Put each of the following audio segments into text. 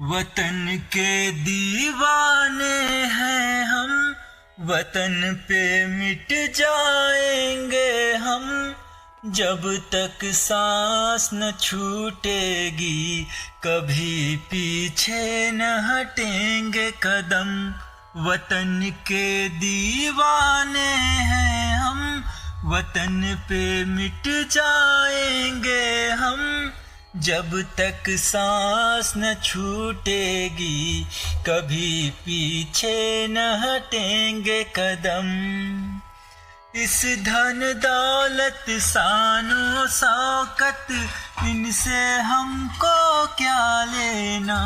वतन के दीवाने हैं हम, वतन पे मिट जाएंगे हम। जब तक सांस न छूटेगी कभी पीछे न हटेंगे कदम। वतन के दीवाने हैं हम, वतन पे मिट जाएंगे हम। जब तक सांस न छूटेगी कभी पीछे न हटेंगे कदम। इस धन दौलत शानो शौकत इनसे हमको क्या लेना।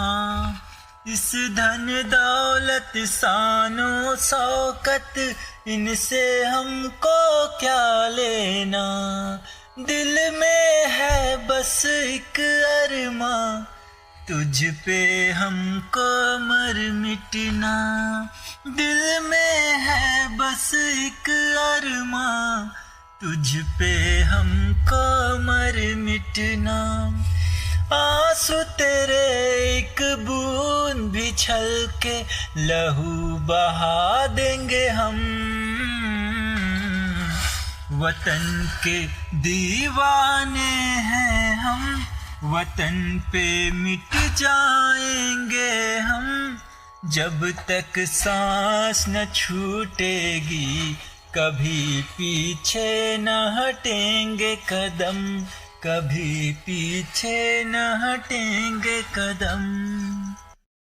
इस धन दौलत शानो शौकत इनसे हमको क्या लेना। दिल में है बस एक अरमां, तुझ पे हमको मर मिटना। दिल में है बस एक अरमां, तुझ पे हमको मर मिटना। आंसू तेरे एक बूंद भी छलके लहू बहा देंगे हम। वतन के दीवाने हैं हम, वतन पे मिट जाएंगे हम। जब तक सांस न छूटेगी कभी पीछे न हटेंगे कदम। कभी पीछे न हटेंगे कदम।